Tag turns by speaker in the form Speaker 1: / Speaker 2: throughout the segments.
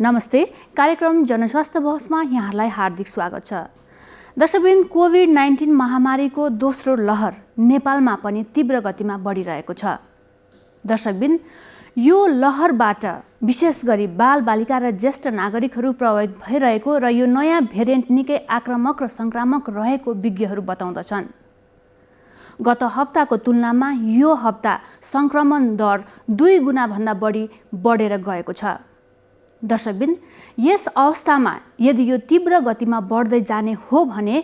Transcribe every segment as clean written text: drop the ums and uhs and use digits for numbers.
Speaker 1: नमस्ते। कार्यक्रम जनस्वास्थ्य बहसमा यहाँलाई हार्दिक स्वागत छ। दर्शकवृन्द, कोभिड-19 महामारीको दोस्रो लहर नेपालमा पनि तीव्र गतिमा बढिरहेको छ। दर्शकवृन्द, यो लहरबाट विशेष गरी बालबालिका र ज्येष्ठ नागरिकहरू प्रभावित भइरहेको र यो नयाँ भेरिएन्ट निकै आक्रामक र संक्रामक रहेको विज्ञहरू बताउँदछन्। गत हप्ताको तुलनामा यो हप्ता संक्रमण दर 2 गुणा भन्दा बढी बढेर गएको छ। दर्शकवृन्द, यस अवस्थामा यदि यो तीव्र गतिमा बढ्दै जाने हो भने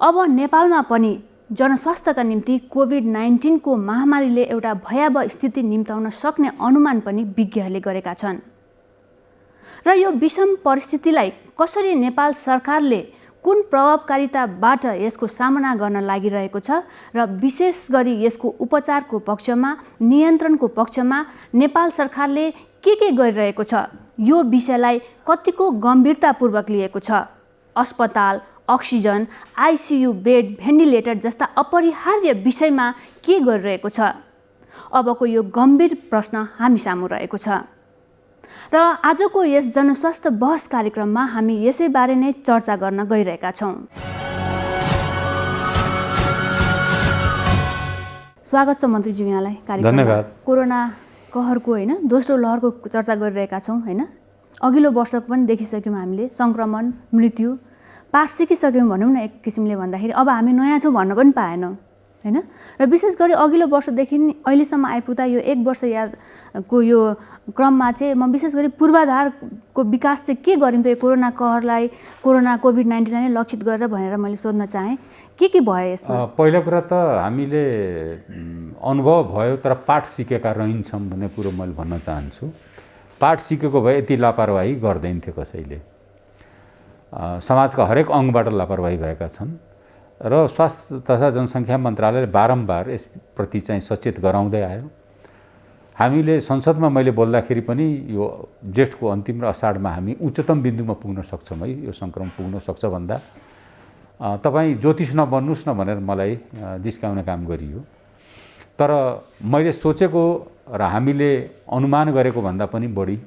Speaker 1: अब नेपालमा पनि जनस्वास्थ्यका निम्ति कोभिड-19 को महामारीले एउटा भयावह स्थिति निम्त्याउन सक्ने अनुमान पनि विज्ञहरूले गरेका छन्। र यो विषम परिस्थितिलाई कसरी नेपाल सरकारले कुन प्रभावकारिताबाट यसको सामना गर्न लागिरहेको छ र विशेष गरी यसको उपचारको पक्षमा, नियन्त्रणको पक्षमा नेपाल सरकारले के गरिरहेको छ, यो विषयलाई कतिको गम्भीरतापूर्वक लिएको छ। अस्पताल, अक्सिजन, आइसियु बेड, भेन्टिलेटर जस्ता अपरिहार्य विषयमा के गरिरहेको छ, अबको यो गम्भीर प्रश्न हामी सामु रहेको छ। र आजको यस जनस्वास्थ्य बहस कार्यक्रममा हामी यसैबारे नै चर्चा गर्न गइरहेका छौँ। स्वागत छ मन्त्रीज्यू यहाँलाई कार्यक्रममा।
Speaker 2: धन्यवाद।
Speaker 1: कोरोना कहरको दोस्रो लहरको चर्चा गरिरहेका छौँ अघिल्लो वर्षको पनि देखिसक्यौँ हामीले संक्रमण, मृत्यु पाठ सिकिसक्यौँ भनौँ न। एक किसिमले भन्दाखेरि अब हामी नयाँ छौँ भन्न पनि पाएनौँ र विशेष गरी अघिल्लो वर्षदेखि अहिलेसम्म आइपुग्दा यो 1 वर्ष यादको यो क्रममा चाहिँ म विशेष गरी पूर्वाधारको विकास चाहिँ के गरिन्छ यो कोरोना कहरलाई, कोरोना कोभिड-19लाई नै लक्षित गरेर भनेर मैले सोध्न चाहेँ। के भयो यसमा?
Speaker 2: पहिलो कुरा त हामीले अनुभव भयो तर पाठ सिकेका रहन्छौँ भन्ने कुरो मैले भन्न चाहन्छु। पाठ सिकेको भए यति लापरवाही गर्दैन थियो कसैले। समाजका हरेक अङ्गबाट लापरवाही भएका छन् र स्वास्थ्य तथा जनसङ्ख्या मन्त्रालयले बारम्बार यसप्रति चाहिँ सचेत गराउँदै आयो। हामीले संसदमा मैले बोल्दाखेरि पनि यो जेठको अन्तिम र असाढमा हामी उच्चतम बिन्दुमा पुग्न सक्छौँ है, यो सङ्क्रमण पुग्न सक्छ भन्दा तपाईँ ज्योतिष नबन्नुहोस् न भनेर मलाई जिस्काउने काम गरियो। तर मैले सोचेको र हामीले अनुमान गरेको भन्दा पनि बढी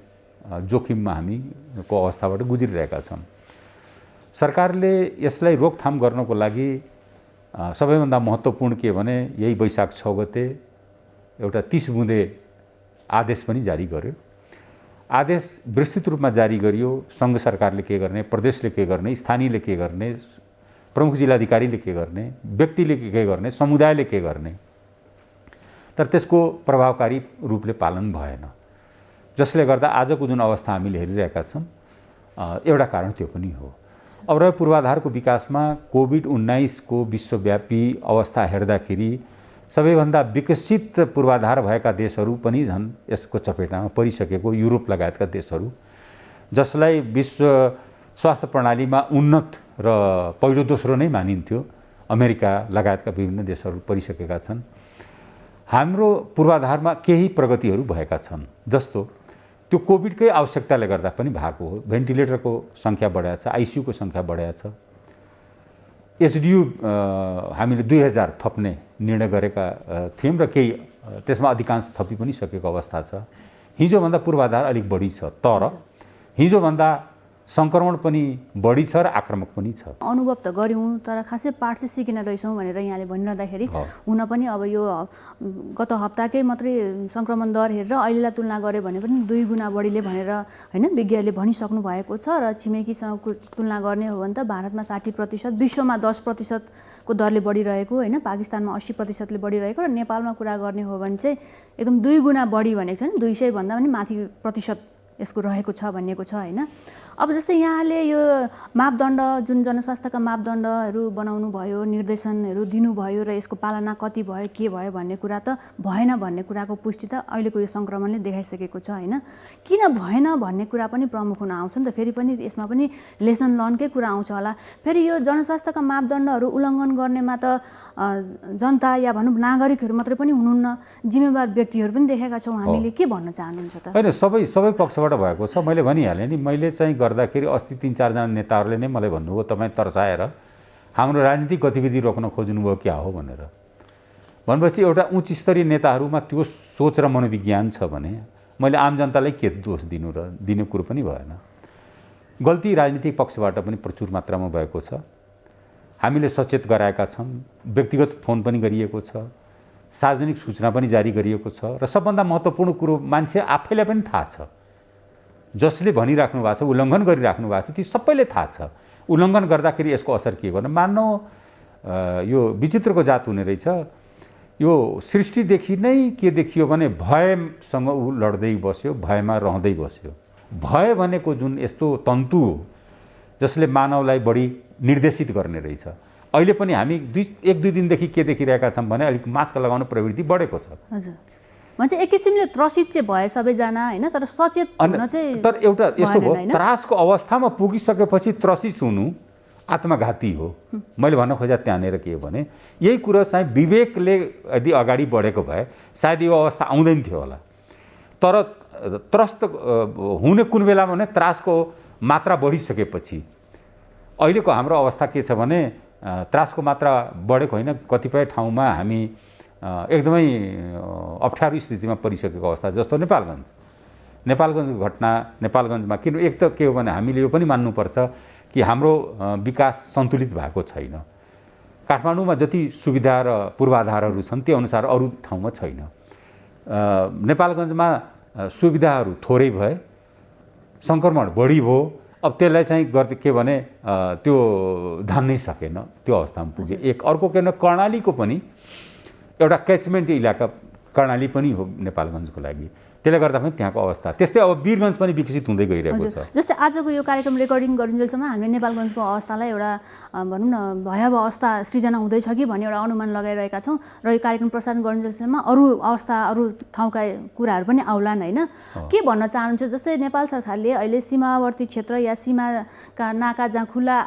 Speaker 2: जोखिममा हामीको अवस्थाबाट गुज्रिरहेका छौँ। सरकारले यसलाई रोकथाम गर्नको लागि सबैभन्दा महत्त्वपूर्ण के भने यही वैशाख 6 गते एउटा 30 बुँदे आदेश पनि जारी गर्यो। आदेश विस्तृत रूपमा जारी गरियो। सङ्घ सरकारले के गर्ने, प्रदेशले के गर्ने, स्थानीयले के गर्ने, प्रमुख जिल्लाधिकारीले के गर्ने, व्यक्तिले के गर्ने, समुदायले के गर्ने, तर त्यसको प्रभावकारी रूपले पालन भएन। जसले गर्दा आजको जुन अवस्था हामीले हेरिरहेका छौँ एउटा कारण त्यो पनि हो। अब र पूर्वाधारको विकासमा कोभिड-19 को विश्वव्यापी अवस्था हेर्दाखेरि सबैभन्दा विकसित पूर्वाधार भएका देशहरू पनि झन् यसको चपेटामा परिसकेको युरोप लगायतका देशहरू, जसलाई विश्व स्वास्थ्य प्रणालीमा उन्नत र पहिलो दोस्रो नै मानिन्थ्यो, अमेरिका लगायतका विभिन्न देशहरू परिसकेका छन्। हाम्रो पूर्वाधारमा केही प्रगतिहरू भएका छन्, जस्तो त्यो कोभिडकै आवश्यकताले गर्दा पनि भएको हो। भेन्टिलेटरको सङ्ख्या बढाएको छ, आइसियुको सङ्ख्या बढाएको छ। एचडियु हामीले 2000 थप्ने निर्णय गरेका थियौँ र केही त्यसमा अधिकांश थपि पनि सकेको अवस्था छ। हिजोभन्दा पूर्वाधार अलिक बढी छ, तर हिजोभन्दा सङ्क्रमण पनि बढी छ र आक्रामक पनि छ।
Speaker 1: अनुभव त गऱ्यौँ तर खासै पाठ चाहिँ सिकिन रहेछौँ भनेर यहाँले भनिरहँदाखेरि हुन पनि अब यो गत हप्ताकै मात्रै सङ्क्रमण दर हेरेर अहिलेलाई तुलना गऱ्यो भने पनि 2 गुणा बढीले भनेर विज्ञहरूले भनिसक्नु भएको छ। र छिमेकीसँगको तुलना गर्ने हो भने त भारतमा 60%, विश्वमा 10% को दरले बढिरहेको, पाकिस्तानमा 80%ले बढिरहेको, र नेपालमा कुरा गर्ने हो भने चाहिँ एकदम 2 गुणा बढी भनेको छ, 200 भन्दा पनि माथि प्रतिशत यसको रहेको छ भनिएको छ अब जस्तै यहाँले यो मापदण्ड जुन जनस्वास्थ्यका मापदण्डहरू बनाउनु भयो, निर्देशनहरू दिनुभयो र यसको पालना कति भयो, के भयो भन्ने कुरा त भएन भन्ने कुराको पुष्टि त अहिलेको यो सङ्क्रमणले देखाइसकेको छ किन भएन भन्ने कुरा पनि प्रमुख हुन आउँछ नि त। फेरि पनि यसमा पनि लेसन लर्नकै कुरा आउँछ होला। फेरि यो जनस्वास्थ्यका मापदण्डहरू उल्लङ्घन गर्नेमा त जनता या भनौँ नागरिकहरू मात्रै पनि हुनुहुन्न, जिम्मेवार व्यक्तिहरू पनि देखेका छौँ हामीले। के भन्न चाहनुहुन्छ त?
Speaker 2: होइन, सबै पक्षबाट भएको छ। मैले भनिहालेँ नि, मैले चाहिँ गर्दाखेरि अस्ति 3-4 जना नेताहरूले नै मलाई भन्नुभयो तपाईँ तर्साएर हाम्रो राजनीतिक गतिविधि रोक्न खोज्नुभयो क्या हो भनेर। भनेपछि एउटा उच्च स्तरीय नेताहरूमा त्यो सोच र मनोविज्ञान छ भने मैले आम जनतालाई के दोष दिनु र दिने कुरो पनि भएन। गल्ती राजनीतिक पक्षबाट पनि प्रचुर मात्रामा भएको छ। हामीले सचेत गराएका छौँ, व्यक्तिगत फोन पनि गरिएको छ, सार्वजनिक सूचना पनि जारी गरिएको छ, र सबभन्दा महत्त्वपूर्ण कुरो मान्छे आफैलाई पनि थाहा छ, जसले भनिराख्नु भएको छ, उल्लङ्घन गरिराख्नु भएको छ, ती सबैले थाहा छ। उल्लङ्घन गर्दाखेरि यसको असर के गर्नु, मानव यो विचित्रको जात हुने रहेछ। यो सृष्टिदेखि नै के देखियो भने भयसँग ऊ लड्दै बस्यो, भयमा रहँदै बस्यो। भय भनेको जुन यस्तो तन्तु हो जसले मानवलाई बढी निर्देशित गर्ने रहेछ। अहिले पनि हामी एक दुई दिनदेखि के देखिरहेका छौँ भने अलिक मास्क लगाउने प्रवृत्ति बढेको छ।
Speaker 1: हजुर, भन्छ एक किसिमले त्रसित चाहिँ भए सबैजना होइन, तर सचेत हुन चाहिँ
Speaker 2: तर एउटा यस्तो भयो, त्रासको अवस्थामा पुगिसकेपछि त्रसित हुनु आत्मघाती हो। मैले भन्न खोजेँ त्यहाँनिर के हो भने यही कुरो चाहिँ विवेकले यदि अगाडि बढेको भए सायद यो अवस्था आउँदैन थियो होला। तर त्रस्त हुने कुन बेला भने त्रासको मात्रा बढिसकेपछि। अहिलेको हाम्रो अवस्था के छ भने त्रासको मात्रा बढेको होइन, कतिपय ठाउँमा हामी एकदमै अप्ठ्यारो स्थितिमा परिसकेको अवस्था, जस्तो नेपालगञ्जको घटना। नेपालगञ्जमा किन एक त के हो भने हामीले यो पनि मान्नुपर्छ कि हाम्रो विकास सन्तुलित भएको छैन। काठमाडौँमा जति सुविधा र पूर्वाधारहरू छन् त्यो अनुसार अरू ठाउँमा छैन। नेपालगञ्जमा सुविधाहरू थोरै भए, सङ्क्रमण बढी भयो। अब त्यसलाई चाहिँ गर्दै के भने त्यो धान्नै सकेन, त्यो अवस्थामा पुगे। एक अर्को के भने कर्णालीको पनि एउटा क्याचमेन्ट इलाका कर्णाली पनि हो नेपालगञ्जको लागि। त्यसले गर्दा पनि त्यहाँको अवस्था त्यस्तै। अब वीरगञ्ज पनि विकसित हुँदै गइरहेको छ।
Speaker 1: जस्तै आजको यो कार्यक्रम रेकर्डिङ गरिन्जेलसम्म हामीले नेपालगञ्जको अवस्थालाई एउटा भनौँ न भयावह अवस्था सृजना हुँदैछ कि भन्ने एउटा अनुमान लगाइरहेका छौँ, र यो कार्यक्रम प्रसारण गरिन्जेलसम्म अरू अवस्था अरू ठाउँका कुराहरू पनि आउलान् होइन। के भन्न चाहनुहुन्छ, जस्तै नेपाल सरकारले अहिले सीमावर्ती क्षेत्र या सीमाका नाका जहाँ खुल्ला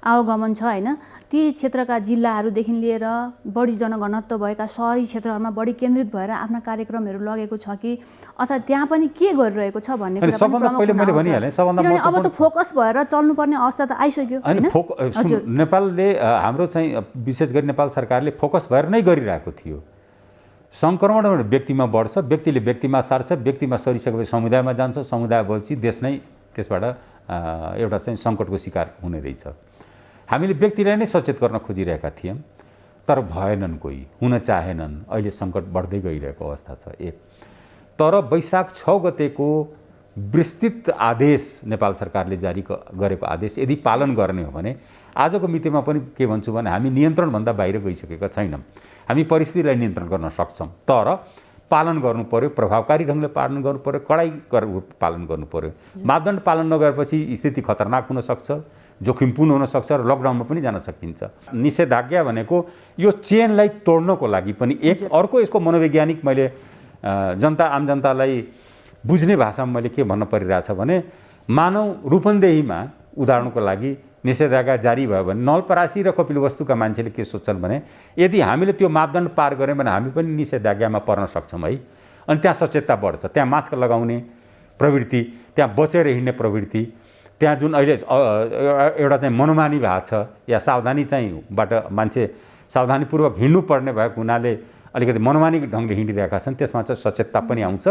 Speaker 1: आवागमन छ होइन, ती क्षेत्रका जिल्लाहरूदेखि लिएर बढी जनघनत्व भएका सहरी क्षेत्रहरूमा बढी केन्द्रित भएर आफ्ना कार्यक्रमहरू लगेको छ कि, अथवा त्यहाँ पनि के गरिरहेको छ भन्ने कुरा किनभने अब त फोकस भएर चल्नुपर्ने अवस्था त आइसक्यो होइन।
Speaker 2: नेपालले हाम्रो चाहिँ विशेष गरी नेपाल सरकारले फोकस भएर नै गरिरहेको थियो। सङ्क्रमण व्यक्तिमा बढ्छ, व्यक्तिले व्यक्तिमा सार्छ, व्यक्तिमा सरिसकेपछि समुदायमा जान्छ, समुदाय भएपछि देश नै त्यसबाट एउटा चाहिँ सङ्कटको शिकार हुने रहेछ। हामीले व्यक्तिलाई नै सचेत गर्न खोजिरहेका थियौँ, तर भएनन्, कोही हुन चाहेनन्। अहिले सङ्कट बढ्दै गइरहेको अवस्था छ एक। तर वैशाख 6 गतेको विस्तृत आदेश नेपाल सरकारले जारी गरेको आदेश यदि पालन गर्ने हो भने आजको मितिमा पनि के भन्छु भने हामी नियन्त्रणभन्दा बाहिर गइसकेका छैनौँ। हामी परिस्थितिलाई नियन्त्रण गर्न सक्छौँ, तर पालन गर्नु पर्यो, प्रभावकारी ढङ्गले पालन गर्नु पर्यो, कडाइ पालन गर्नु पर्यो। मापदण्ड पालन नगरेपछि स्थिति खतरनाक हुन सक्छ, जोखिमपूर्ण हुन सक्छ र लकडाउनमा पनि जान सकिन्छ। निषेधाज्ञा भनेको यो चेनलाई तोड्नको लागि पनि एक। अर्को यसको मनोवैज्ञानिक मैले आम जनतालाई बुझ्ने भाषामा मैले के भन्न परिरहेछ भने मानव रूपन्देहीमा उदाहरणको लागि निषेधाज्ञा जारी भयो भने नलपरासी र कपिलवस्तुका मान्छेले के सोच्छन् भने यदि हामीले त्यो मापदण्ड पार गऱ्यौँ भने हामी पनि निषेधाज्ञामा पर्न सक्छौँ है। अनि त्यहाँ सचेतता बढ्छ, त्यहाँ मास्क लगाउने प्रवृत्ति, त्यहाँ बचेर हिँड्ने प्रवृत्ति, त्यहाँ जुन अहिले एउटा चाहिँ मनोमानी भएको छ या सावधानी चाहिँ बाट मान्छे सावधानीपूर्वक हिँड्नुपर्ने भएको हुनाले अलिकति मनोमानी ढङ्गले हिँडिरहेका छन्, त्यसमा चाहिँ सचेतता पनि आउँछ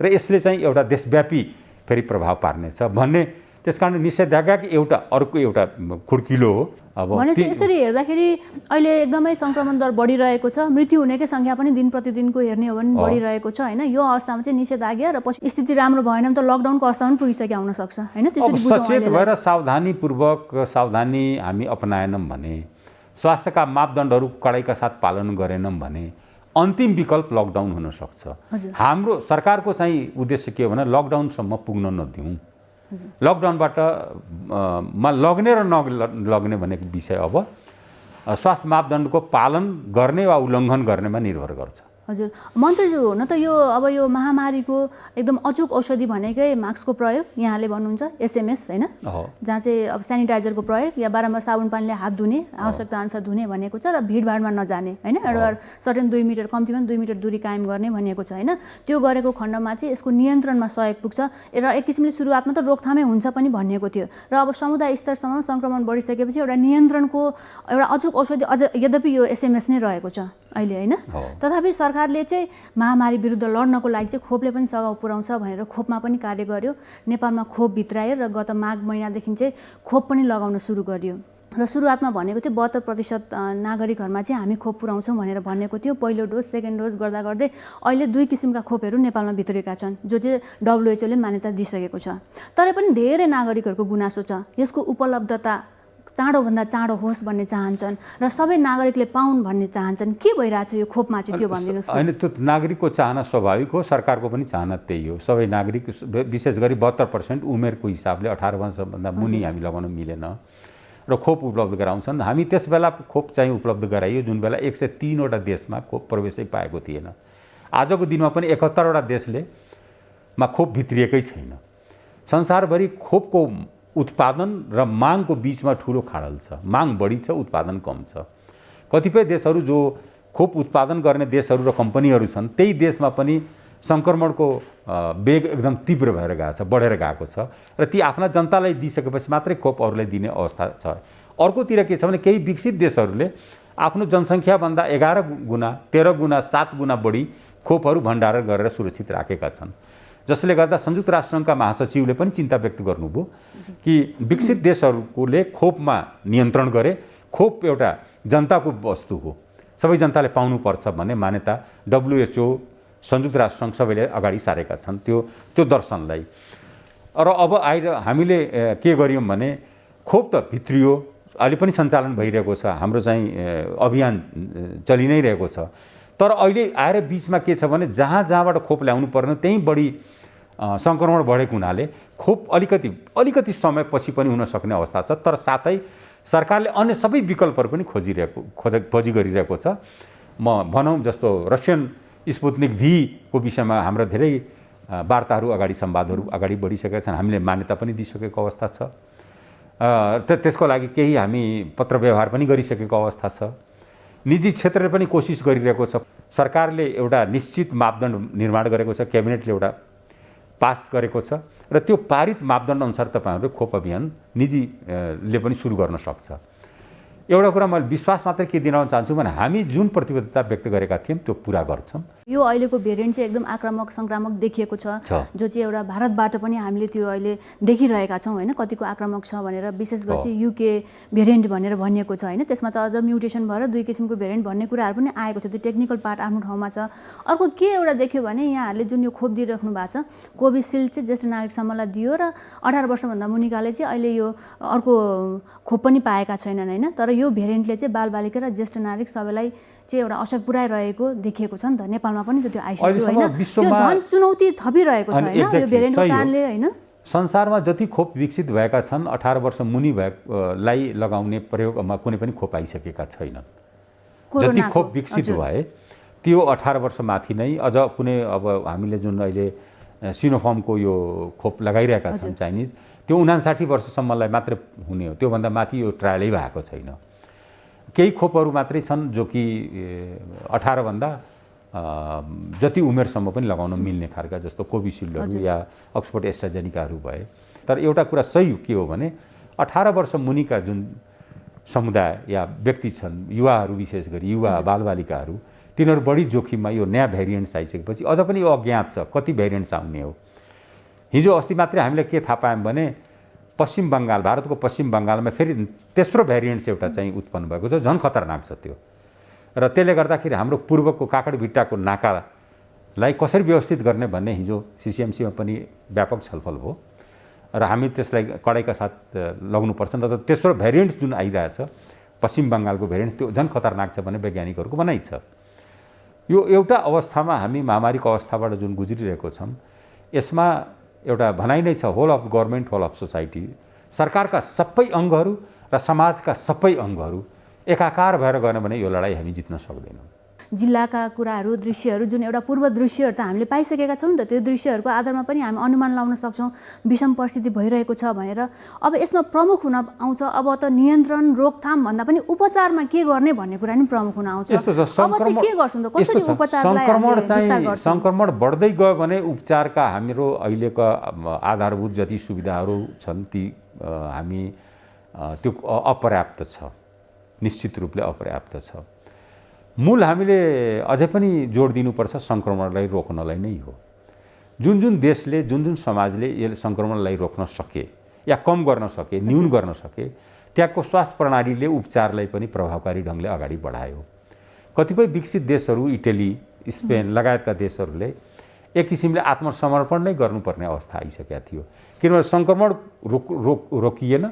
Speaker 2: र यसले चाहिँ एउटा देशव्यापी फेरि प्रभाव पार्नेछ भन्ने। त्यसकारण निषेधाज्ञाको एउटा अर्को एउटा खुड्किलो हो। अब
Speaker 1: भनेपछि यसरी हेर्दाखेरि अहिले एकदमै सङ्क्रमण दर बढिरहेको छ, मृत्यु हुनेकै सङ्ख्या पनि दिन प्रतिदिनको हेर्ने हो भने बढिरहेको छ होइन। यो अवस्थामा चाहिँ निषेधाज्ञा र पछि स्थिति राम्रो भएन भने त लकडाउनको अवस्थामा पनि पुगिसक्यो हुन सक्छ होइन। त्यसरी
Speaker 2: सचेत भएर सावधानीपूर्वक सावधानी हामी अपनाएनौँ भने, स्वास्थ्यका मापदण्डहरू कडाइका साथ पालन गरेनौँ भने अन्तिम विकल्प लकडाउन हुन सक्छ। हाम्रो सरकारको चाहिँ उद्देश्य के हो भने लकडाउनसम्म पुग्न नदिउँ। लकडाउनबाट लग्ने र नलग्ने भन्ने विषय अब स्वास्थ्य मापदण्डको पालन गर्ने वा उल्लङ्घन गर्नेमा निर्भर गर्छ।
Speaker 1: हजुर मन्त्रीज्यू, हुन त यो अब यो महामारीको एकदम अचुक औषधि भनेकै मास्कको प्रयोग, यहाँले भन्नुहुन्छ एसएमएस होइन, जहाँ चाहिँ अब सेनिटाइजरको प्रयोग या बारम्बार साबुन पानीले हात धुने, आवश्यकता अनुसार धुने भनिएको छ, र भिडभाडमा नजाने होइन, एउटा सर्टेन 2 मिटर कम्तीमा 2 मिटर दूरी कायम गर्ने भनिएको छ होइन। त्यो गरेको खण्डमा चाहिँ यसको नियन्त्रणमा सहयोग पुग्छ र एक किसिमले सुरुवातमा त रोकथामै हुन्छ पनि भनिएको थियो, र अब समुदाय स्तरसम्म सङ्क्रमण बढिसकेपछि एउटा नियन्त्रणको एउटा अचुक औषधि अझ यद्यपि यो एसएमएस नै रहेको छ अहिले होइन। तथापि सरकार सरकारले चाहिँ महामारी विरुद्ध लड्नको लागि चाहिँ खोपले पनि सघाउ पुर्याउँछ भनेर खोपमा पनि कार्य गर्यो। नेपालमा खोप भित्रायो र गत माघ महिनादेखि चाहिँ खोप पनि लगाउन सुरु गरियो र सुरुवातमा भनेको थियो 72% नागरिकहरूमा चाहिँ हामी खोप पुर्याउँछौँ भनेर भनेको थियो। पहिलो डोज सेकेन्ड डोज गर्दा गर्दै अहिले 2 किसिमका खोपहरू नेपालमा भित्रिएका छन् जो चाहिँ WHO ले मान्यता दिइसकेको छ। तर पनि धेरै नागरिकहरूको गुनासो छ यसको उपलब्धता चाँडोभन्दा चाँडो होस् भन्ने चाहन्छन् र सबै नागरिकले पाउन् भन्ने चाहन्छन्। के भइरहेछ यो खोपमा चाहिँ त्यो भनिदिनुहोस्।
Speaker 2: होइन, त्यो नागरिकको चाहना स्वाभाविक हो, सरकारको पनि चाहना त्यही हो। सबै नागरिक विशेष गरी 72% उमेरको हिसाबले 18 वर्षभन्दा मुनि हामी लगाउन मिलेन र खोप उपलब्ध गराउँछन्। हामी त्यस बेला खोप चाहिँ उपलब्ध गराइयो जुन बेला 103 वटा देशमा खोप प्रवेशै पाएको थिएन। आजको दिनमा पनि 71 वटा देशले खोप भित्रिएकै छैन। संसारभरि खोपको उत्पादन र मागको बीचमा ठुलो खाडल छ। माग बढी छ, उत्पादन कम छ। कतिपय देशहरू जो खोप उत्पादन गर्ने देशहरू र कम्पनीहरू छन् त्यही देशमा पनि सङ्क्रमणको वेग एकदम तीव्र भएर गएको छ, बढेर गएको छ र ती आफ्ना जनतालाई दिइसकेपछि मात्रै खोप अरूलाई दिने अवस्था छ। अर्कोतिर के छ भने केही विकसित देशहरूले आफ्नो जनसङ्ख्याभन्दा 11 गुणा 13 गुणा 7 गुणा बढी खोपहरू भण्डारण गरेर सुरक्षित राखेका छन्। जसले गर्दा संयुक्त राष्ट्रसङ्घका महासचिवले पनि चिन्ता व्यक्त गर्नुभयो कि विकसित देशहरूले खोपमा नियन्त्रण गरे। खोप एउटा जनताको वस्तु हो, सबै जनताले पाउनुपर्छ भन्ने मान्यता WHO संयुक्त राष्ट्रसङ्घ सबैले अगाडि सारेका छन् त्यो दर्शनलाई। र अब हामीले के गर्यौँ भने खोप त भित्रियो, अहिले पनि सञ्चालन भइरहेको छ, हाम्रो चाहिँ अभियान चलि नै रहेको छ। तर अहिले आएर बिचमा के छ भने जहाँबाट खोप ल्याउनु पर्ने त्यहीँ बढी सङ्क्रमण बढेको हुनाले खोप अलिकति समयपछि पनि हुन सक्ने अवस्था छ। तर साथै सरकारले अन्य सबै विकल्पहरू पनि खोजी गरिरहेको छ। भनौँ जस्तो रसियन स्पुत्निक V को विषयमा हाम्रो धेरै वार्ताहरू संवादहरू अगाडि बढिसकेका छन्। हामीले मान्यता पनि दिइसकेको अवस्था छ। त्यसको लागि केही हामी पत्र व्यवहार पनि गरिसकेको अवस्था छ। निजी क्षेत्रले पनि कोसिस गरिरहेको छ। सरकारले एउटा निश्चित मापदण्ड निर्माण गरेको छ, क्याबिनेटले एउटा पास गरेको छ र त्यो पारित मापदण्ड अनुसार तपाईँहरूले खोप अभियान निजीले पनि सुरु गर्न सक्छ। एउटा कुरा मैले विश्वास मात्रै के दिन चाहन्छु भने हामी जुन प्रतिबद्धता व्यक्त गरेका थियौँ त्यो पुरा गर्छौँ।
Speaker 1: यो अहिलेको भेरिएन्ट चाहिँ एकदम आक्रामक संक्रामक देखिएको छ जो चाहिँ एउटा भारतबाट पनि हामीले त्यो अहिले देखिरहेका छौँ होइन, कतिको आक्रामक छ भनेर। विशेष गरी चाहिँ UK भेरिएन्ट भनेर भनिएको छ होइन, त्यसमा त अझ म्युटेसन भएर 2 किसिमको भेरिएन्ट भन्ने कुराहरू पनि आएको छ। त्यो टेक्निकल पार्ट आफ्नो ठाउँमा छ। अर्को के एउटा देख्यो भने यहाँहरूले जुन यो खोप दिइराख्नु भएको छ कोभिसिल्ड चाहिँ ज्येष्ठ नागरिकसम्मलाई दियो र 18 वर्षभन्दा मुनिकाले चाहिँ अहिले यो अर्को खोप पनि पाएका छैनन् होइन। तर यो भेरिएन्टले चाहिँ बालबालिका र ज्येष्ठ नागरिक सबैलाई चाहिँ एउटा असर पुर्याइरहेको देखिएको छ नि त। नेपालमा पनि त्यो आइसक्यो होइन, त्यो झन् चुनौती थपिरहेको छ होइन यो भेरिएन्टको कारणले होइन।
Speaker 2: संसारमा जति खोप विकसित भएका छन् 18 वर्ष मुनि भएलाई लगाउने प्रयोगमा कुनै पनि खोप आइसकेका छैनन्। जति खोप विकसित भए त्यो 18 वर्ष माथि नै अझ कुनै अब हामीले जुन अहिले सिनोफार्मको यो खोप लगाइरहेका छन् चाइनिज, त्यो 59 वर्षसम्मलाई मात्रै हुने हो, त्योभन्दा माथि यो ट्रायलै भएको छैन। केही खोपहरू मात्रै छन् जो कि 18 भन्दा जति उमेरसम्म पनि लगाउन मिल्ने खालका, जस्तो कोभिसिल्डहरू या अक्सफोर्ड एस्ट्राजेनिकाहरू भए। तर एउटा कुरा सही के हो भने 18 वर्ष मुनिका जुन समुदाय या व्यक्ति छन्, युवाहरू विशेष गरी युवा बालबालिकाहरू, तिनीहरू बढी जोखिममा यो नयाँ भेरिएन्ट्स आइसकेपछि अझ पनि यो अज्ञात छ कति भेरिएन्ट्स आउने हो। हिजो अस्ति मात्रै हामीले के थाहा पायौँ भने पश्चिम बङ्गाल, भारतको पश्चिम बङ्गालमा फेरि तेस्रो भेरिएन्ट्स एउटा चाहिँ उत्पन्न भएको छ, झन् खतरनाक छ त्यो। र त्यसले गर्दाखेरि हाम्रो पूर्वको काकडभिट्टाको नाकालाई कसरी व्यवस्थित गर्ने भन्ने हिजो CCMC मा पनि व्यापक छलफल भयो र हामी त्यसलाई कडाइका साथ लग्नुपर्छ। र तेस्रो भेरिएन्ट्स जुन आइरहेछ पश्चिम बङ्गालको भेरिएन्ट त्यो झन् खतरनाक छ भन्ने वैज्ञानिकहरूको भनाइ छ। यो एउटा अवस्थामा हामी महामारीको अवस्थाबाट जुन गुज्रिरहेको छौँ यसमा एउटा भनाइ नै छ, whole of government whole of society. सरकारका सबै अङ्गहरू र समाजका सबै अङ्गहरू एकाकार भएर गएन भने यो लडाइँ हामी जित्न सक्दैनौँ।
Speaker 1: जिल्लाका कुराहरू दृश्यहरू जुन एउटा पूर्व दृश्यहरू त हामीले पाइसकेका छौँ नि त, त्यो दृश्यहरूको आधारमा पनि हामी अनुमान लगाउन सक्छौँ विषम परिस्थिति भइरहेको छ भनेर। अब यसमा प्रमुख हुन आउँछ अब त नियन्त्रण रोकथाम भन्दा पनि उपचारमा के गर्ने भन्ने कुरा पनि प्रमुख हुन आउँछ। अब चाहिँ के गर्छौँ त, कसरी उपचारलाई
Speaker 2: सङ्क्रमण बढ्दै गयो भने उपचारका हाम्रो अहिलेका आधारभूत जति सुविधाहरू छन् ती त्यो अपर्याप्त छ, निश्चित रूपले अपर्याप्त छ। मूल हामीले अझै पनि जोड दिनुपर्छ सङ्क्रमणलाई रोक्नलाई नै हो। जुन जुन देशले जुन जुन समाजले यो सङ्क्रमणलाई रोक्न सके या कम गर्न सके, न्यून गर्न सके, त्यहाँको स्वास्थ्य प्रणालीले उपचारलाई पनि प्रभावकारी ढङ्गले अगाडि बढायो। कतिपय विकसित देशहरू, इटली, स्पेन लगायतका देशहरूले एक किसिमले आत्मसमर्पण नै गर्नुपर्ने अवस्था आइसकेका थियो, किनभने सङ्क्रमण रोकिएन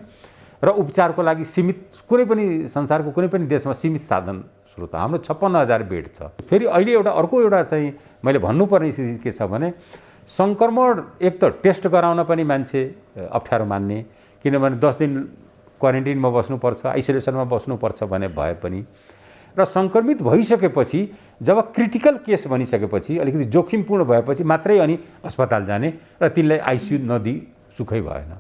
Speaker 2: र उपचारको लागि सीमित कुनै पनि संसारको कुनै पनि देशमा सीमित साधन स्रोत। हाम्रो 56,000 बेड छ। फेरि अहिले अर्को एउटा चाहिँ मैले भन्नुपर्ने स्थिति के छ भने सङ्क्रमण एक त टेस्ट गराउन पनि मान्छे अप्ठ्यारो मान्ने, किनभने 10 दिन क्वारेन्टिनमा बस्नुपर्छ, आइसोलेसनमा बस्नुपर्छ भने भए पनि, र सङ्क्रमित भइसकेपछि जब क्रिटिकल केस बनिसकेपछि अलिकति जोखिमपूर्ण भएपछि मात्रै अनि अस्पताल जाने र तिनलाई आइसियु नदिई सुखै भएन।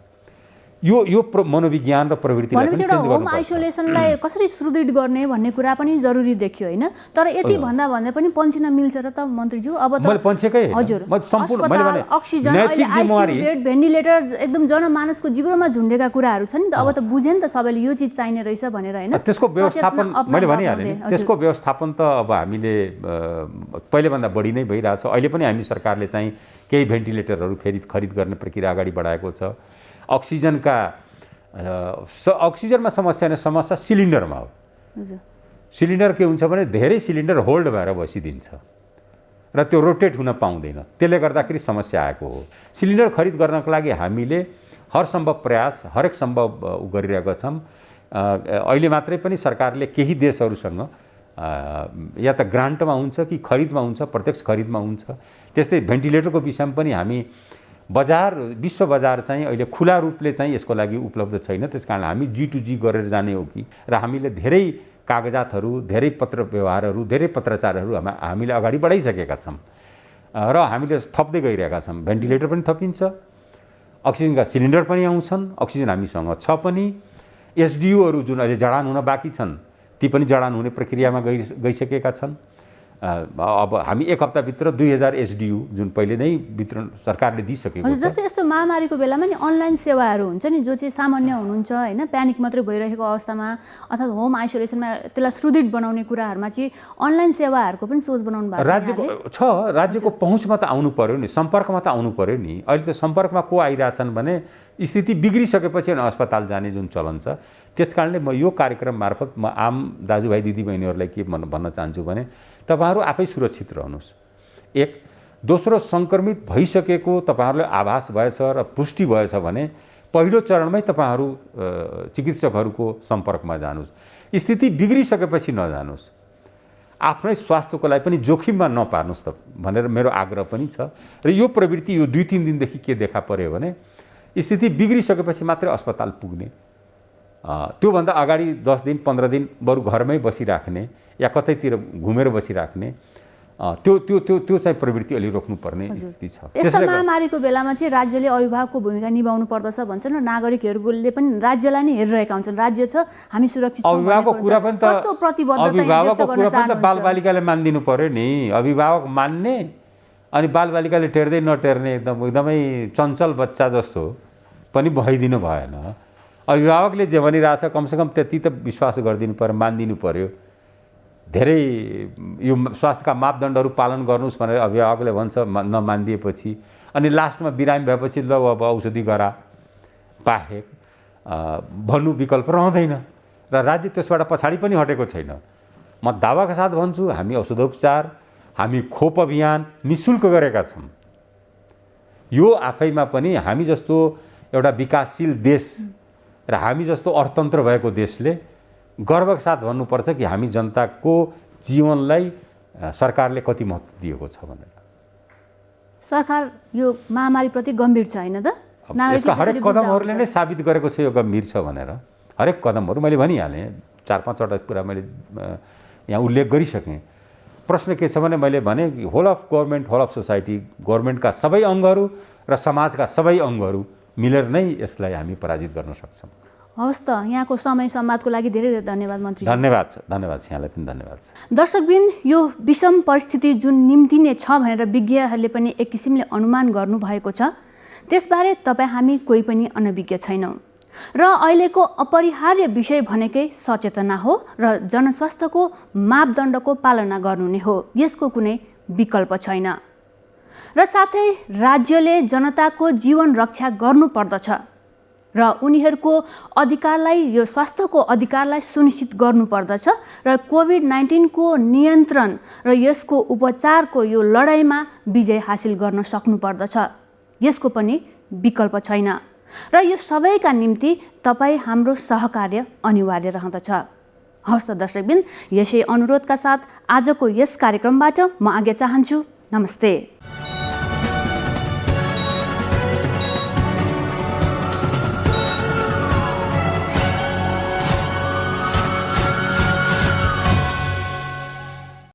Speaker 2: यो मनोविज्ञान र प्रवृत्तिलाई पनि चेन्ज गर्नुपर्छ।
Speaker 1: होम आइसोलेसनलाई कसरी सुदृढ गर्ने भन्ने कुरा पनि जरुरी देखियो हैन? तर यति भन्दा भन्दै पनि पन्छिन मिल्छ र त मन्त्रीज्यू? अब त
Speaker 2: मैले पन्छेकै हैन,
Speaker 1: हजुर,
Speaker 2: म सम्पूर्ण मैले भने
Speaker 1: अक्सिजन,
Speaker 2: नैतिक जिम्मेवारी,
Speaker 1: बेड, भेन्टिलेटर एकदम जनमानसको जिब्रोमा झुन्डेका कुराहरू छन् नि त। अब त बुझे नि त सबैले यो चिज चाहिने रहेछ भनेर हैन?
Speaker 2: त्यसको व्यवस्थापन मैले भनिहालेँ नि, त्यसको व्यवस्थापन त अब हामीले पहिलेभन्दा बढी नै भइरहेछ। अहिले पनि हामी सरकारले चाहिँ केही भेन्टिलेटरहरू फेरि खरिद गर्ने प्रक्रिया अगाडि बढाएको छ। अक्सिजनमा समस्या नै समस्या सिलिन्डरमा हो। सिलिन्डर के हुन्छ भने धेरै सिलिन्डर होल्ड भएर बसिदिन्छ र त्यो रोटेट हुन पाउँदैन, त्यसले गर्दाखेरि समस्या आएको हो। सिलिन्डर खरिद गर्नको लागि हामीले हर सम्भव प्रयास, हरेक सम्भव गरिरहेका छौँ। अहिले मात्रै पनि सरकारले केही देशहरूसँग या त ग्रान्टमा हुन्छ कि खरिदमा हुन्छ, प्रत्यक्ष खरिदमा हुन्छ। त्यस्तै भेन्टिलेटरको विषयमा पनि हामी विश्व बजार चाहिँ अहिले खुला रूपले चाहिँ यसको लागि उपलब्ध छैन, त्यसकारण हामी G2G गरेर जाने हो कि, र हामीले धेरै कागजातहरू, धेरै पत्र व्यवहारहरू, धेरै पत्रचारहरू हामीले अगाडि बढाइसकेका छौँ र हामीले थप्दै गइरहेका छौँ। भेन्टिलेटर पनि थपिन्छ, अक्सिजनका सिलिन्डर पनि आउँछन्, अक्सिजन हामीसँग छ पनि। एसडियूहरू जुन अहिले जडान हुन बाँकी छन् ती पनि जडान हुने प्रक्रियामा गइसकेका छन्। अब हामी एक हप्ताभित्र 2000 एसडियू जुन पहिले नै वितरण सरकारले दिइसकेको छ।
Speaker 1: जस्तै यस्तो महामारीको बेलामा नि अनलाइन सेवाहरू हुन्छ नि, जो चाहिँ सामान्य हुनुहुन्छ हैन, प्यानिक मात्रै भइरहेको अवस्थामा अथवा होम आइसोलेसनमा त्यसलाई सुदृढ बनाउने कुराहरूमा चाहिँ अनलाइन सेवाहरूको पनि सोच बनाउनु भएको
Speaker 2: छ। राज्यको पहुँचमा त आउनु पर्यो नि, सम्पर्कमा त आउनु पर्यो नि। अहिले त सम्पर्कमा को आइरहेछन् भने स्थिति बिग्रिसकेपछि अनि अस्पताल जाने जुन चलन छ, त्यसकारणले म यो कार्यक्रम मार्फत म आम दाजुभाइ दिदीबहिनीहरूलाई के भन्न चाहन्छु भने तपाईहरु आफै सुरक्षित रहनुहोस्। एक, दोस्रो, सङ्क्रमित भइसकेको तपाईहरुलाई आभास भएछ र पुष्टि भएछ भने पहिलो चरणमै तपाईहरु चिकित्सकहरूको सम्पर्कमा जानुहोस्। स्थिति बिग्रिसकेपछि नजानुहोस्। आफ्नै स्वास्थ्यको लागि पनि जोखिममा नपार्नुहोस् त भनेर मेरो आग्रह पनि छ। र यो प्रवृत्ति यो 2-3 दिनदेखि के देखा पर्यो भने स्थिति बिग्रिसकेपछि मात्रै अस्पताल पुग्ने, त्योभन्दा अगाडि 10 दिन 15 दिन बरु घरमै बसिराख्ने या कतैतिर घुमेर बसिराख्ने, त्यो चाहिँ प्रवृत्ति अलि रोक्नुपर्ने स्थिति छ।
Speaker 1: यस्तो महामारीको बेलामा चाहिँ राज्यले अभिभावकको भूमिका निभाउनु पर्दछ भन्छन् र नागरिकहरूले पनि राज्यलाई नै हेरिरहेका हुन्छन्। राज्य छ, हामी सुरक्षित छौँ।
Speaker 2: अभिभावकको कुरा पनि त बालबालिकाले मानिदिनु पर्यो नि। अभिभावक मान्ने अनि बालबालिकाले टेर्दै नटेर्ने एकदमै चञ्चल बच्चा जस्तो पनि भइदिनु भएन। अभिभावकले जे भनिरहेछ कमसेकम त्यति त विश्वास गरिदिनु पर्यो, मानिदिनु पर्यो। धेरै यो स्वास्थ्यका मापदण्डहरू पालन गर्नुहोस् भनेर अभिभावकले भन्छ, नमानिदिएपछि अनि लास्टमा बिरामी भएपछि ल अब औषधि गरा बाहेक भन्नु विकल्प रहँदैन र राज्य त्यसबाट पछाडि पनि हटेको छैन। म दावाका साथ भन्छु, हामी औषधोपचार, हामी खोप अभियान निःशुल्क गरेका छौँ। यो आफैमा पनि हामी जस्तो एउटा विकासशील देश र हामी जस्तो अर्थतन्त्र भएको देशले गर्वका साथ भन्नुपर्छ कि हामी जनताको जीवनलाई सरकारले कति महत्त्व दिएको छ भनेर।
Speaker 1: सरकार यो महामारीप्रति गम्भीर छ हैन त?
Speaker 2: यसका हरेक कदमहरूले नै साबित गरेको छ यो गम्भीर छ भनेर। हरेक कदमहरू मैले भनिहालेँ, 4-5 वटा कुरा मैले यहाँ उल्लेख गरिसकेँ। प्रश्न के छ भने मैले भने whole of government, whole of society, गभर्मेन्टका सबै अङ्गहरू र समाजका सबै अङ्गहरू मिलेर नै यसलाई हामी पराजित गर्न सक्छौँ।
Speaker 1: हवस् त, यहाँको समय संवादको लागि धेरै धेरै धन्यवाद मन्त्री।
Speaker 2: धन्यवाद छ, धन्यवाद छ, यहाँलाई पनि धन्यवाद छ।
Speaker 1: दर्शकबिन, यो विषम परिस्थिति जुन निम्तिने छ भनेर विज्ञहरूले पनि एक किसिमले अनुमान गर्नुभएको छ, त्यसबारे तपाईँ हामी कोही पनि अनभिज्ञ छैनौँ। र अहिलेको अपरिहार्य विषय भनेकै सचेतना हो र जनस्वास्थ्यको मापदण्डको पालना गर्नु नै हो। यसको कुनै विकल्प छैन। र साथै राज्यले जनताको जीवन रक्षा गर्नुपर्दछ र उनीहरूको अधिकारलाई, यो स्वास्थ्यको अधिकारलाई सुनिश्चित गर्नुपर्दछ र कोभिड-19 को नियन्त्रण र यसको उपचारको यो लडाइँमा विजय हासिल गर्न सक्नुपर्दछ। यसको पनि विकल्प छैन र यो सबैका निम्ति तपाईँ हाम्रो सहकार्य अनिवार्य रहँदछ। हवस् त दर्शकबिन, यसै अनुरोधका साथ आजको यस कार्यक्रमबाट म आज्ञा चाहन्छु। नमस्ते।